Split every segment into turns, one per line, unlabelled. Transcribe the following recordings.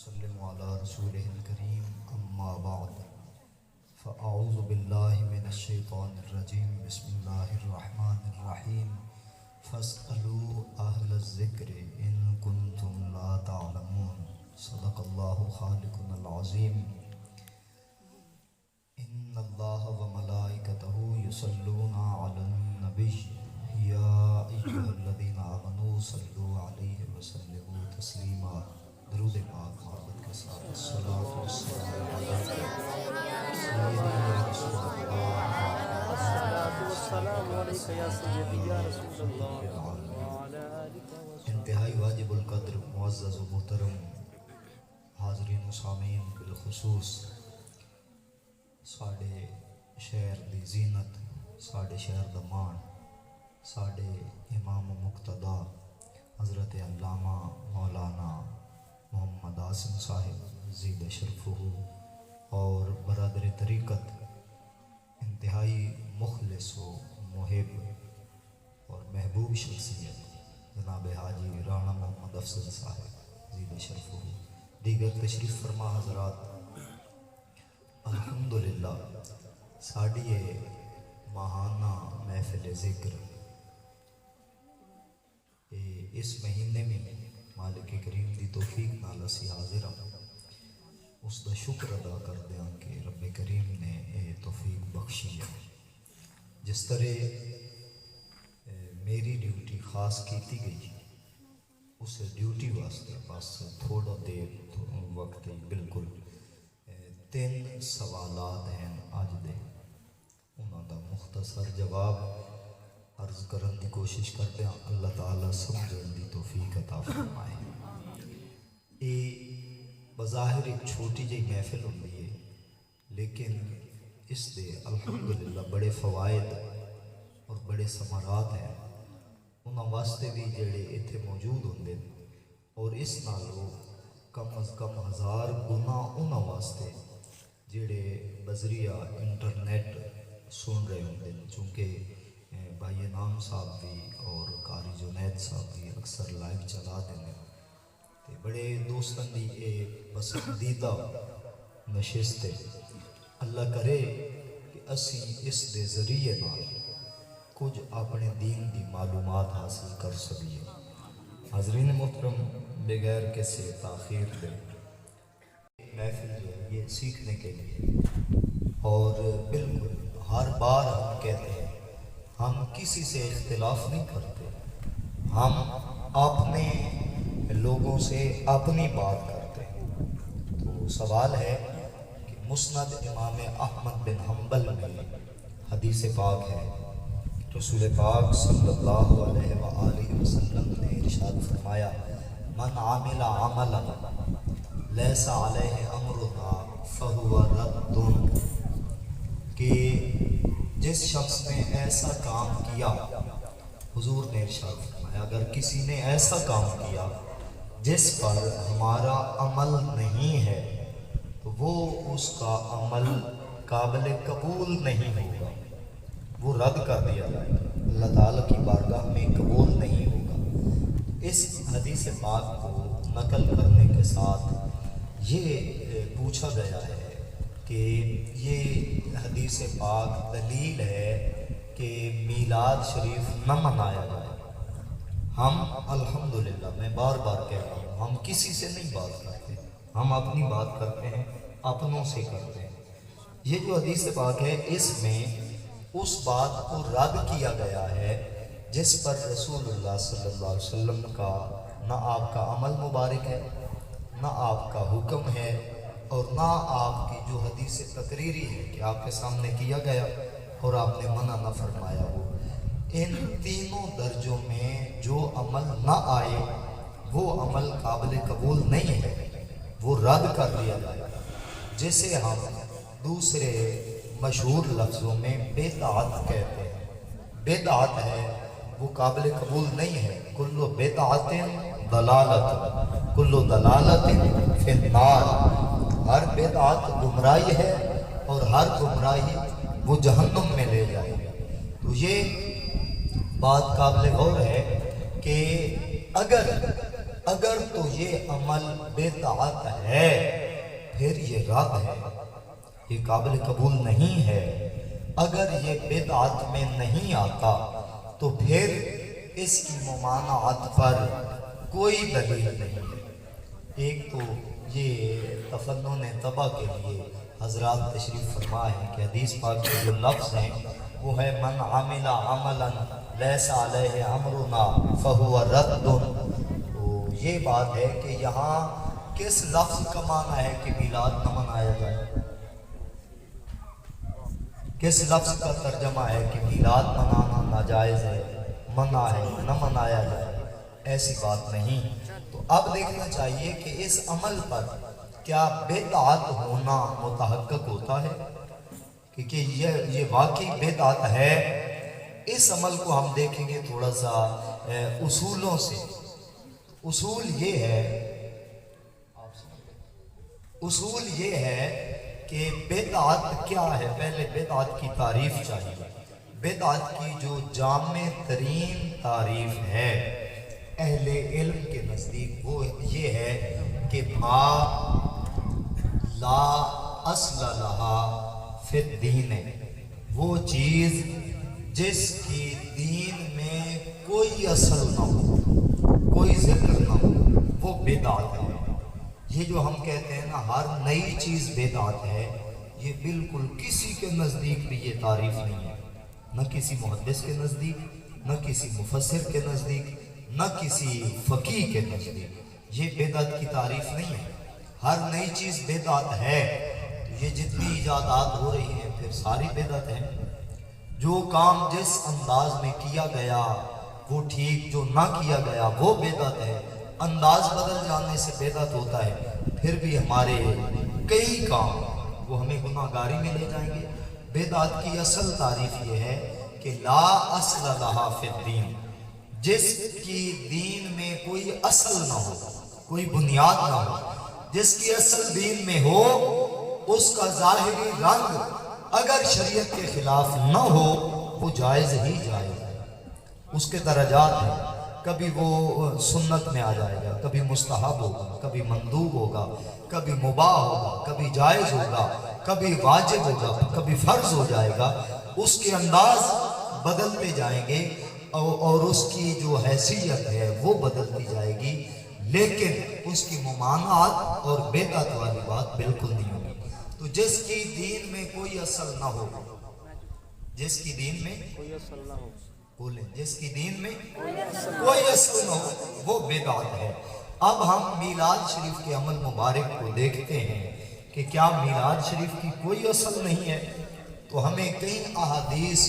وسلم على رسوله الكريم أما بعد فأعوذ بالله من الشيطان الرجيم بسم الله الرحمن الرحيم فاسألوا أهل الذكر إن كنتم لا تعلمون صدق الله خالقنا العظيم إن الله وملائكته يصلون على النبي يا أيها الذين آمنوا صلوا عليه وسلموا تسليما درود پاک محبت کے ساتھ الصلاۃ والسلام علیک سیدی یا رسول اللہ
الصلاۃ والسلام علیک یا سیدی یا رسول اللہ وعلی آلک وصحبہ.
انتہائی واجب القدر معزز و محترم حاضرین و سامعین بالخصوص ساڈے شہر دی زینت ساڈے شہر دا مان ساڈے امام و مقتدا حضرت علامہ مولانا محمد عاصم صاحب زید شرفہ اور برادر طریقت انتہائی مخلص و محب اور محبوب شخصیت جناب حاجی رانا محمد افضل صاحب زید شرفہ دیگر تشریف فرما حضرات، الحمدللہ ساڑی ماہانہ محفل ذکر اس مہینے میں مالک کریم دی توفیق نال اسی حاضر ہوں، اس دا شکر ادا کر دیاں کہ رب کریم نے یہ توفیق بخشی ہے. جس طرح میری ڈیوٹی خاص کیتی گئی اس ڈیوٹی واسطے بس تھوڑا دیر وقت بالکل 3 سوالات ہیں آج دے، انہوں دا مختصر جواب عرض کرن دی کوشش کرتے ہیں. اللہ تعالیٰ سمجھن دی توفیق عطا فرمائے. یہ بظاہر ایک چھوٹی جی محفل ہوتی ہے لیکن اس دے الحمدللہ بڑے فوائد اور بڑے ثمرات ہیں انہاں واسطے بھی جڑے اتنے موجود ہوندے اور اس نالوں کم از کم 1000 گنا انہاں واسطے جڑے بذریعہ انٹرنیٹ سن رہے ہوندے چونکہ بھائی نام صاحب بھی اور قاری جنید صاحب بھی اکثر لائیو چلا دینے تے بڑے دوستان دی اے پسندیدہ نشست ہے. اللہ کرے کہ اسی اس دے ذریعے نال کچھ اپنے دین دی معلومات حاصل کر سکیے. حاضرین محترم بغیر کسی تاخیر دے محفل جو ہے یہ سیکھنے کے لیے اور بالکل ہر بار ہم کہتے ہیں ہم کسی سے اختلاف نہیں کرتے، ہم اپنے لوگوں سے اپنی بات کرتے ہیں. تو سوال ہے کہ مسند امام احمد بن حنبل میں حدیث پاک ہے، رسول پاک صلی اللہ علیہ وآلہ وسلم نے ارشاد فرمایا من عامل عملا لیس علیہ امرنا فہو رد، کہ جس شخص نے ایسا کام کیا، حضور نے ارشاد فرمایا اگر کسی نے ایسا کام کیا جس پر ہمارا عمل نہیں ہے تو وہ اس کا عمل قابل قبول نہیں ہوگا، وہ رد کر دیا جائے گا، اللہ تعالیٰ کی بارگاہ میں قبول نہیں ہوگا. اس حدیث پاک کو نقل کرنے کے ساتھ یہ پوچھا گیا ہے کہ یہ حدیث پاک دلیل ہے کہ میلاد شریف نہ منایا جائے. ہم الحمدللہ میں بار بار کہہ رہا ہوں ہم کسی سے نہیں بات کرتے، ہم اپنی بات کرتے ہیں، اپنوں سے کرتے ہیں. یہ جو حدیث پاک ہے اس میں اس بات کو رد کیا گیا ہے جس پر رسول اللہ صلی اللہ علیہ وسلم کا نہ آپ کا عمل مبارک ہے، نہ آپ کا حکم ہے اور نہ آپ کی جو حدیث تقریری ہے کہ آپ کے سامنے کیا گیا اور آپ نے منع نہ فرمایا ہو. ان تینوں درجوں میں جو عمل نہ آئے وہ عمل قابل قبول نہیں ہے، وہ رد کر دیا جائے گا، جسے ہم دوسرے مشہور لفظوں میں بدعت کہتے ہیں. بدعت ہے وہ قابل قبول نہیں ہے. کل بدعت ضلالت کل ضلالت فی النار، ہر بدعت گمراہی ہے اور ہر گمراہی وہ جہنم میں لے جائے گی. تو یہ بات قابل غور ہے کہ اگر اگر تو یہ عمل بدعت ہے پھر یہ رد ہے، یہ قابل قبول نہیں ہے۔ اگر یہ بدعت میں نہیں آتا تو پھر اس کی ممانعت پر کوئی دلیل نہیں ہے۔ ایک تو یہ تفنن طبع کے لیے حضرات تشریف فرما ہے کہ حدیث پاک کے جو لفظ ہیں وہ ہے من عمل عملا لیس علیہ امرنا فہو رد۔ تو یہ بات ہے کہ یہاں کس لفظ کا معنی ہے کہ میلاد نہ منایا جائے؟ کس لفظ کا ترجمہ ہے کہ میلاد منانا ناجائز ہے، منع ہے، نہ منایا جائے؟ ایسی بات نہیں۔ تو اب دیکھنا چاہیے کہ اس عمل پر کیا بدعت ہونا متحقق ہوتا ہے، کیونکہ یہ واقعی بدعت ہے۔ اس عمل کو ہم دیکھیں گے تھوڑا سا اصولوں سے۔ اصول یہ ہے کہ بدعت کیا ہے۔ پہلے بدعت کی تعریف چاہیے۔ بدعت کی جو جامع ترین تعریف ہے اہل علم کے نزدیک وہ یہ ہے کہ ما لا اصل لہا فی الدین، وہ چیز جس کی دین میں کوئی اصل نہ ہو، کوئی ذکر نہ ہو، وہ بدعت ہے۔ یہ جو ہم کہتے ہیں نا ہر نئی چیز بدعت ہے، یہ بالکل کسی کے نزدیک بھی یہ تعریف نہیں ہے، نہ کسی محدث کے نزدیک، نہ کسی مفسر کے نزدیک، نہ کسی فقیہ کے نزدیک یہ بدعت کی تعریف نہیں ہے۔ ہر نئی چیز بدعت ہے۔ یہ جتنی ایجادات ہو رہی ہیں پھر ساری بدعت ہیں۔ جو کام جس انداز میں کیا گیا وہ ٹھیک، جو نہ کیا گیا وہ بدعت ہے۔ انداز بدل جانے سے بدعت ہوتا ہے۔ پھر بھی ہمارے کئی کام وہ ہمیں گناہ گاری میں لے جائیں گے۔ بدعت کی اصل تعریف یہ ہے کہ لا اصل لہا فی الدین، جس کی دین میں کوئی اصل نہ ہو، کوئی بنیاد نہ ہو۔ جس کی اصل دین میں ہو اس کا ظاہری رنگ اگر شریعت کے خلاف نہ ہو وہ جائز ہی جائز ہے۔ اس کے درجات ہیں، کبھی وہ سنت میں آ جائے گا، کبھی مستحب ہوگا، کبھی مندوب ہوگا، کبھی مباح ہوگا، کبھی جائز ہوگا، کبھی واجب ہوگا، کبھی فرض ہو جائے گا۔ اس کے انداز بدلتے جائیں گے اور اس کی جو حیثیت ہے وہ بدلتی جائے گی، لیکن اس کی ممانعت اور بدعت والی بات بالکل نہیں ہوگی۔ تو جس کی دین میں کوئی اصل نہ ہو، جس کی دین میں
کوئی اصل نہ ہو،
بولیں، جس کی دین میں کوئی اصل نہ ہو وہ بدعت ہے۔ اب ہم میلاد شریف کے عمل مبارک کو دیکھتے ہیں کہ کیا میلاد شریف کی کوئی اصل نہیں ہے؟ تو ہمیں کئی احادیث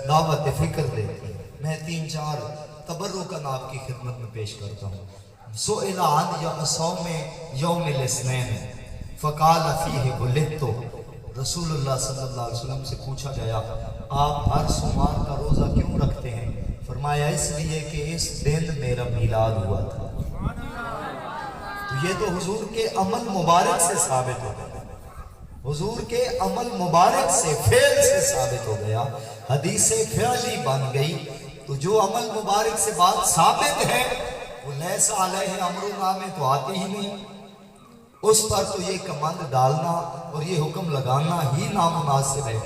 دعوت فکر دیتی ہیں۔ میں 3-4 تبرکاً آپ کی خدمت میں پیش کرتا ہوں۔ سئل عن صوم یوم الاثنین فقال فیہ ولدت، رسول اللہ صلی اللہ علیہ وسلم سے پوچھا گیا آپ ہر سوموار کا روزہ کیوں رکھتے ہیں؟ فرمایا اس لیے کہ اس دن میرا میلاد ہوا تھا۔ تو یہ تو حضور کے عمل مبارک سے ثابت ہو گیا، حضور کے عمل مبارک سے، فعل سے ثابت ہو گیا، حدیث فعلی بن گئی۔ تو جو عمل مبارک سے بات ثابت ہے وہ لیس علیہ امرنا میں تو آتے ہی نہیں، اس پر تو یہ کمند ڈالنا اور یہ حکم لگانا ہی نامناسب ہے۔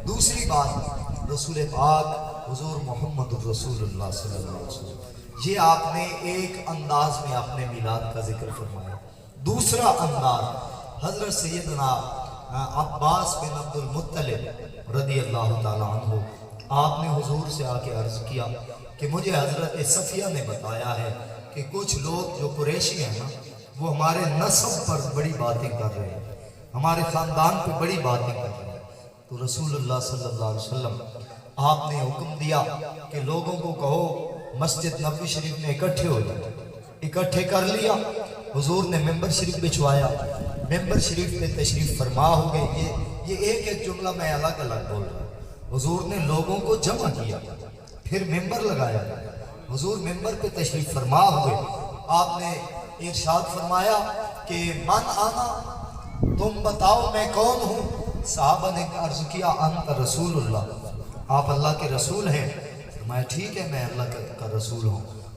دوسری بات، رسول پاک حضور محمد رسول اللہ صلی اللہ علیہ وسلم، یہ آپ نے ایک انداز میں اپنے میلاد کا ذکر فرمایا۔ دوسرا انداز، حضرت سیدنا عباس بن عبد المطلب رضی اللہ تعالیٰ عنہ، آپ نے حضور سے آ کے عرض کیا کہ مجھے حضرت صفیہ نے بتایا ہے کہ کچھ لوگ جو قریشی ہیں نا وہ ہمارے نسب پر بڑی باتیں کر رہے ہیں، ہمارے خاندان پہ بڑی باتیں کر رہے ہیں۔ تو رسول اللہ صلی اللہ علیہ وسلم آپ نے حکم دیا کہ لوگوں کو کہو مسجد نبوی شریف میں اکٹھے ہو جائے۔ اکٹھے کر لیا، حضور نے ممبر شریف بچھوایا، ممبر شریف پہ تشریف فرما ہو گئے۔ یہ ایک ایک جملہ میں الگ الگ بول رہا ہوں۔ حضور نے لوگوں کو جمع کیا، پھر ممبر لگایا، حضور ممبر پہ تشریف فرما ہوئے۔ آپ نے ارشاد فرمایا کہ من آنا، تم بتاؤ میں کون ہوں؟ صحابہ نے عرض کیا انت رسول اللہ، آپ اللہ کے رسول ہیں۔ فرمایا ٹھیک ہے میں اللہ کا رسول ہوں۔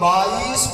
22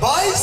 22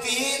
3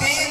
3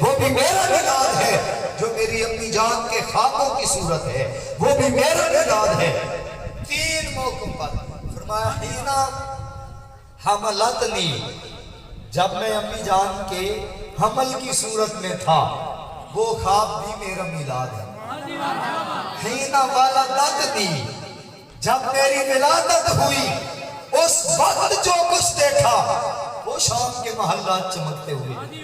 وہ بھی میرا میلاد ہے، جو میری امی جان کے خوابوں کی صورت ہے وہ بھی میرا میلاد ہے۔ 3 موقعوں پر فرمایا حینا حملتنی، جب میں امی جان کے حمل کی صورت میں تھا وہ خواب بھی میرا میلاد ہے۔ حینا ولدتنی، جب میری ولادت ہوئی اس وقت جو کچھ دیکھا وہ شام کے محلات چمکتے ہوئے،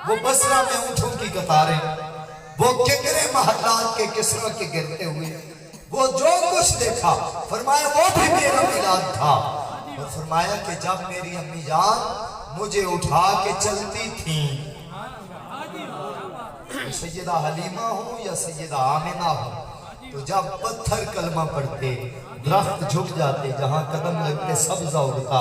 وہ بصرہ میں اونٹوں کی قطاریں، وہ کنگرے محلات کے کسرہ کے گرتے ہوئے، وہ جو کچھ دیکھا فرمایا وہ بھی میرا میلاد تھا۔ اور فرمایا کہ جب میری امی جان مجھے اٹھا کے چلتی تھیں، سیدہ حلیمہ ہوں یا سیدہ آمنہ ہوں، تو جب پتھر کلمہ پڑھتے درخت جھک جاتے، جہاں قدم لگتے سبزہ اڑتا،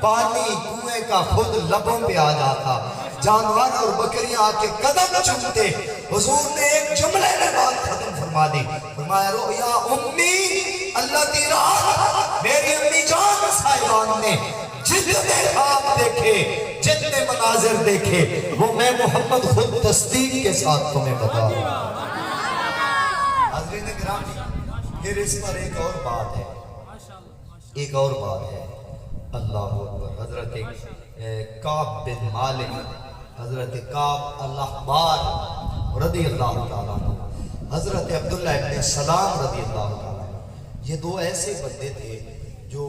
پانی کنویں کا خود لبوں پہ آ جاتا، جانور اور بکریاں آ کے قدم چومتے، حضور نے ایک جملے میں بات ختم فرما دی، فرمایا رؤیا امی اللہ تیرا، میری امی جان صاحبان نے جتنے خواب دیکھے، جتنے مناظر دیکھے، وہ میں محمد خود تصدیق کے ساتھ تمہیں بتا رہا ہوں۔ حضرین گرامی، پھر اس پر ایک اور بات ہے، ایک اور بات ہے، اللہ اکبر۔ حضرت کعب بن مالک، حضرت کعب الاحبار رضی اللہ تعالیٰ عنہ، حضرت عبداللہ ابن سلام رضی اللہ تعالیٰ عنہ، یہ 2 ایسے بندے تھے جو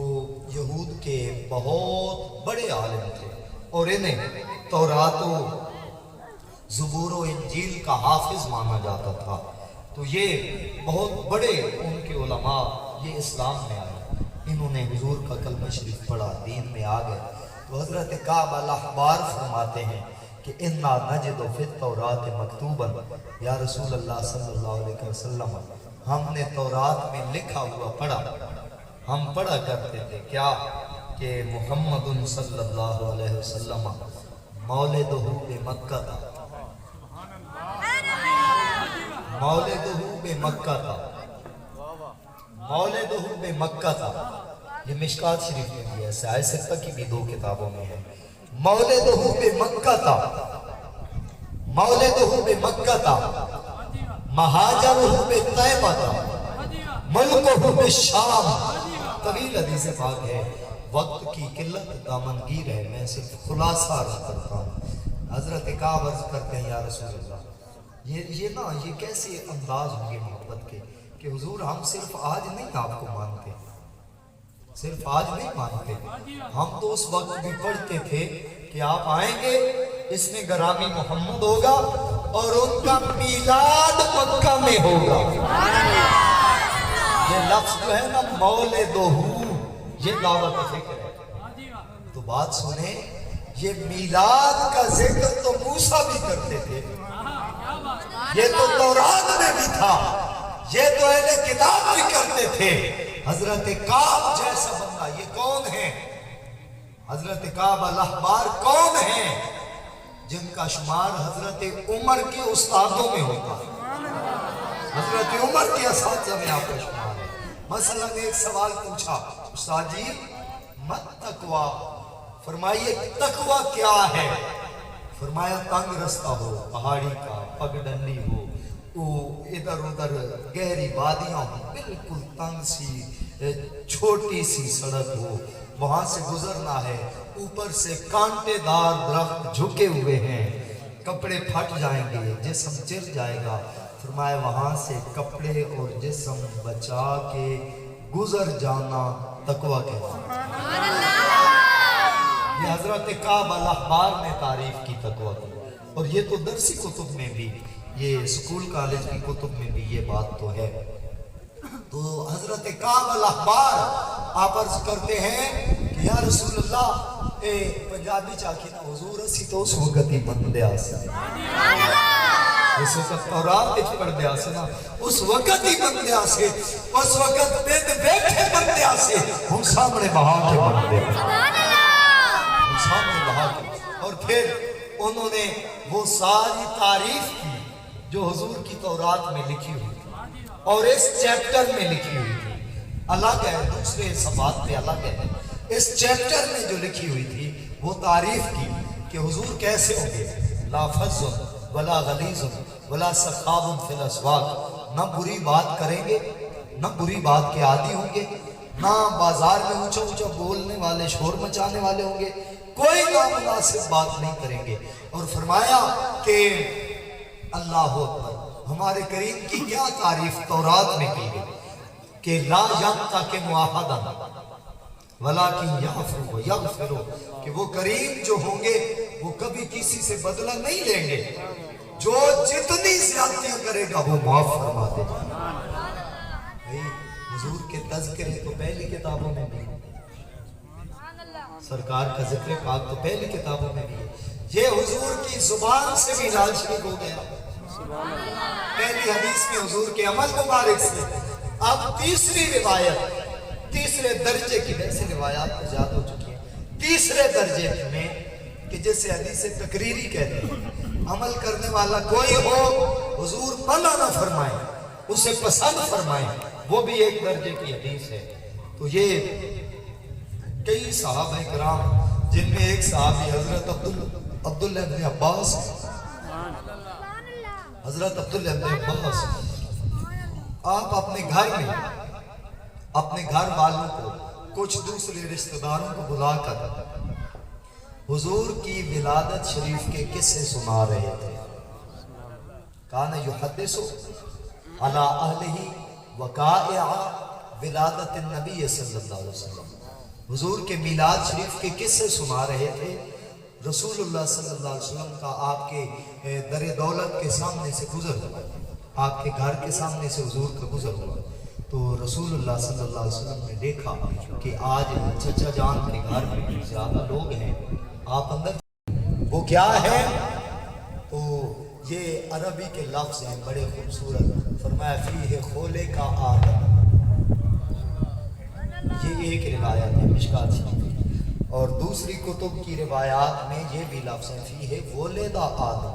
یہود کے بہت بڑے عالم تھے اور انہیں تورات و زبور و انجیل کا حافظ مانا جاتا تھا۔ تو یہ بہت بڑے ان کے علماء یہ اسلام میں آئے، انہوں نے حضور کا کلمہ شریف پڑھا، دین میں آ گئے۔ تو حضرت کعب الاحبار فرماتے ہیں کہ اِنَّا نَجِدُ فِي التَّوْرَاتِ مَكْتُوبًا، یا رسول اللہ صلی اللہ علیہ وسلم، ہم نے تورات میں لکھا ہوا پڑھا، ہم پڑھا کرتے تھے کیا کہ محمد صلی اللہ علیہ وسلم مولدہ بمکہ تھا، مولدہ بمکہ تھا، مولدہ بمکہ تھا۔ یہ مشکات شریف میں بھی ہے، سیاہ سکتہ کی بھی 2 کتابوں میں ہے۔ مولدہ بمکہ تھا، مولدہ بمکہ تھا، مہاجرہ بطیبہ تھا، ملکہ بالشام۔ طویل حدیث پاک ہے، وقت کی قلت دامنگیر ہے، میں صرف خلاصہ عرض کرتا ہوں۔ حضرت کعب عرض کرتے ہیں یا رسول اللہ، یہ کیسے انداز ہوں گے محبت کے کہ حضور ہم صرف آج نہیں آپ کو مانتے، صرف آج نہیں مانتے، ہم تو اس وقت بھی پڑھتے تھے کہ آپ آئیں گے، اس میں گرامی محمد ہوگا اور ان کا میلاد مکہ میں ہوگا۔ یہ لفظ جو ہے نا مولدہ، یہ دعوت فکر ہے۔ تو بات سنیں، یہ میلاد کا ذکر تو موسیٰ بھی کرتے تھے، یہ تو تورات میں بھی تھا، یہ تو اہل کتاب بھی کرتے تھے۔ حضرت کعب جیسا بندہ، یہ کون ہے؟ حضرت کعب الاحبار کون ہیں؟ جن کا شمار حضرت عمر کے استادوں میں ہوتا ہے، حضرت عمر کے اساتذہ میں آپ کا شمار ہے۔ مثلا نے ایک سوال پوچھا، استاد جی مت تقوی، فرمائیے تقوی کیا ہے؟ فرمایا تنگ رستہ ہو، پہاڑی کا، پگڈنڈی ہو، ادھر ادھر گہری وادیاں ہوں، بالکل تنگ سی چھوٹی سی سڑک ہو، وہاں سے گزرنا ہے، اوپر سے کانٹے دار درخت جھکے ہوئے ہیں، کپڑے پھٹ جائیں گے، جسم چر جائے گا۔ فرمایا وہاں سے کپڑے اور جسم بچا کے گزر جانا تقویٰ کہتا ہے۔ یہ حضرت کعب الاحبار نے تعریف کی تقویٰ کی، اور یہ تو درسی کتب میں بھی، یہ سکول کالج کی کتب میں بھی یہ بات تو ہے۔ تو حضرت کعب الاحبار آپ عرض کرتے ہیں کہ یا رسول اللہ پنجابی چاکی نا حضور اسی تو اس وقت ہی بندے آسے، اس وقت تورات اچھ پڑھ دیا سے نا، اس وقت ہی بندے آسے، اس وقت بید بیٹھے بندے آسے، ہم سامنے بہا کے بندے ہم سامنے بہا کے۔ اور پھر انہوں نے وہ ساری تعریف کی جو حضور کی تورات میں لکھی ہوئی تھی اور اس چیپٹر میں لکھی ہوئی تھی، الگ ہے، دوسرے صفحات پہ الگ ہے، اس چیپٹر میں جو لکھی ہوئی تھی وہ تعریف کی کہ حضور کیسے ہوں گے، لا فظ ولا غلیظ ولا سخاب فی الاسواق، نہ بری بات کریں گے، نہ بری بات کے عادی ہوں گے، نہ بازار میں اونچا اونچا بولنے والے، شور مچانے والے ہوں گے، کوئی نامناسب بات نہیں کریں گے۔ اور فرمایا کہ اللہ اکبر، ہمارے کریم کی کیا تعریف تورات میں کی گئی کہ لا ینتقم احد ولیکن یعفو و یغفر، کہ وہ کریم جو ہوں گے وہ کبھی کسی سے بدلہ نہیں لیں گے، جو جتنی زیادتیاں کرے گا وہ معاف فرما دے گا۔ بھئی حضور کے تذکرے تو پہلی کتابوں میں بھی، سرکار کا ذکر پاک تو پہلی کتابوں میں بھی ہے، یہ حضور کی زبان سے بھی میراج شریف ہو گیا، پہلی حدیث میں حضور کے عمل مبارک سے۔ اب تیسری روایت، تیسرے درجے کی، ویسے روایات تو زیادہ ہو چکی ہیں، تیسرے درجے میں کہ جیسے حدیث تقریری کہتے ہیں، عمل کرنے والا کوئی ہو حضور منع نہ فرمائیں، اسے پسند فرمائیں، وہ بھی ایک درجے کی حدیث ہے۔ تو یہ کئی صحابہ کرام، جن میں ایک صحابی حضرت عبداللہ بن عباس، حضرت عبداللہ بن عباس، آپ اپنے گھر میں اپنے گھر والوں کو، کچھ دوسرے رشتہ داروں کو بلا کر حضور کی ولادت شریف کے قصے سنا رہے تھے۔ کان یحدث علی اہلہ وقائع ولادت النبی صلی اللہ علیہ وسلم، حضور کے میلاد شریف کے قصے سنا رہے تھے۔ رسول اللہ صلی اللہ علیہ وسلم کا آپ کے در دولت کے سامنے سے گزر ہوا، آپ کے گھر کے سامنے سے حضور کا گزر ہوا، تو رسول اللہ صلی اللہ علیہ وسلم نے دیکھا کہ آج چچا جان کے گھر میں زیادہ لوگ ہیں، آپ اندر، وہ کیا ہے؟ تو یہ عربی کے لفظ ہیں بڑے خوبصورت، فرمایا فیہ خولے کا آدم، یہ ایک روایت ہے مشکات شریف، اور دوسری کتب کی روایات میں یہ بھی لفظ ہے فیہ ولد آدم،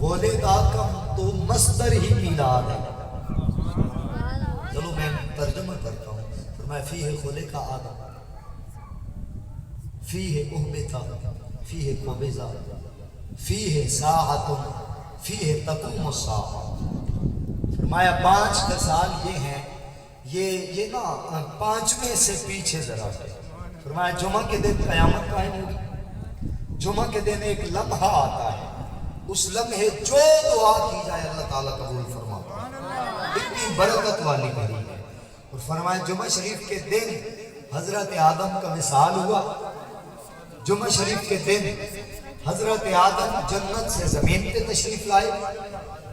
ولدہ کا تو مصدر ہی میلاد ہے۔ چلو میں ترجمہ کرتا ہوں، فرمایا فیہ خلق آدم، فیہ اہبتا، فیہ قبضہ، فیہ ساعت، فیہ تقوم الساعہ۔ فرمایا 5 خصال یہ ہیں، یہ نا 5ویں سے پیچھے ذرا ہے۔ فرمایا جمعہ کے دن قیامت قائم ہوگی، جمعہ کے دن ایک لمحہ آتا ہے، اس لمحے جو دعا کی جائے اللہ تعالیٰ قبول فرماتا ہے، اتنی برکت والی گھڑی ہے۔ اور فرمایا جمعہ شریف کے دن حضرت آدم کا وصال ہوا، جمعہ شریف کے دن حضرت آدم جنت سے زمین پہ تشریف لائے،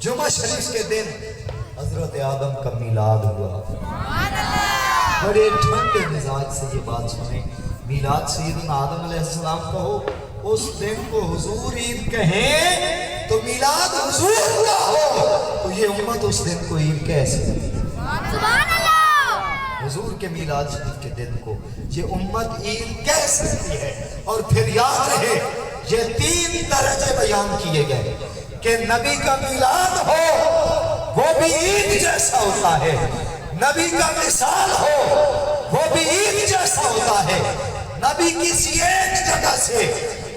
جمعہ شریف کے دن حضرت آدم کا میلاد ہوا۔ بڑے ٹھنڈے مزاج سے یہ بات سنیں، میلاد سیدنا آدم علیہ السلام کا ہو، اس دن کو حضور عید کہیں تو میلاد حضور کا ہو، تو یہ امت اس دن کو عید کہہ سکتی ہے۔ حضور کے میلاد شریف کے دن کو یہ امت عید کہہ سکتی ہے۔ اور پھر یاد رہے یہ 3 درجے بیان کیے گئے کہ نبی کا میلاد ہو وہ بھی عید جیسا ہوتا ہے، نبی کا وصال ہو وہ بھی عید جیسا ہوتا ہے، نبی کسی ایک جگہ سے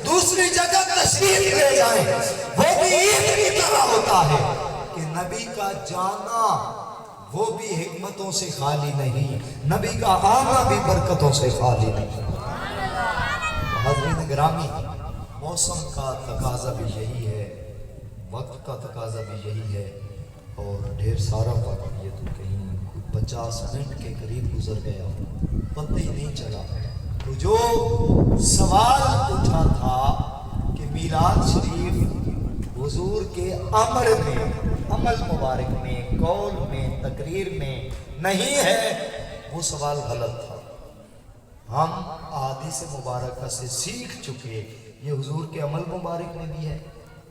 دوسری جگہ تشریف لے جائیں وہ بھی عید کی طرح ہوتا ہے، کہ نبی کا جانا وہ بھی حکمتوں سے خالی نہیں، نبی کا آنا بھی برکتوں سے خالی نہیں۔ حضرین گرامی، موسم کا تقاضا بھی یہی ہے، وقت کا تقاضا بھی یہی ہے، اور ڈھیر سارا وقت یہ تو کہیں 50 منٹ کے قریب گزر گیا، پتہ ہی نہیں چلا۔ تو جو سوال اٹھا تھا کہ میلاد شریف حضور کے امر میں، عمل مبارک میں، قول میں، تقریر میں نہیں ہے، وہ سوال غلط تھا۔ ہم احادیث مبارکہ سے سیکھ چکے، یہ حضور کے عمل مبارک میں بھی ہے،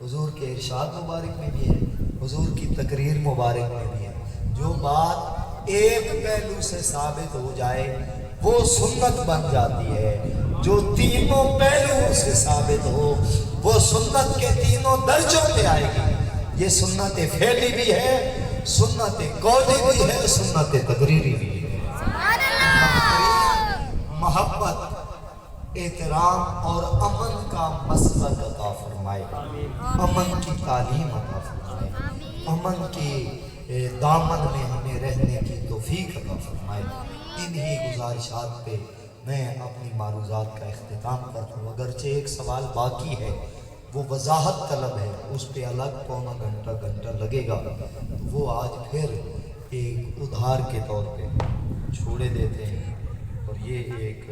حضور کے ارشاد مبارک میں بھی ہے، حضور کی تقریر مبارک میں بھی ہے۔ جو بات ایک پہلو سے ثابت ہو جائے وہ سنت بن جاتی ہے، جو تینوں پہلوؤں سے ثابت ہو وہ سنت کے تینوں درجوں پہ آئے گی۔ یہ سنت فعلی بھی ہے، سنت قولی بھی ہے، سنت تقریری بھی ہے۔ محبت، احترام اور امن کا مسلک عطا فرمائے، امن کی تعلیم عطا فرمائے، امن کے دامن میں ہمیں رہنے کی توفیق عطا فرمائے۔ انہی گزارشات پہ میں اپنی معروضات کا اختتام کرتا ہوں۔ اگرچہ ایک سوال باقی ہے، وہ وضاحت طلب ہے، اس پہ الگ پونا گھنٹہ لگے گا، وہ آج پھر ایک ادھار کے طور پہ چھوڑے دیتے ہیں۔ اور یہ ایک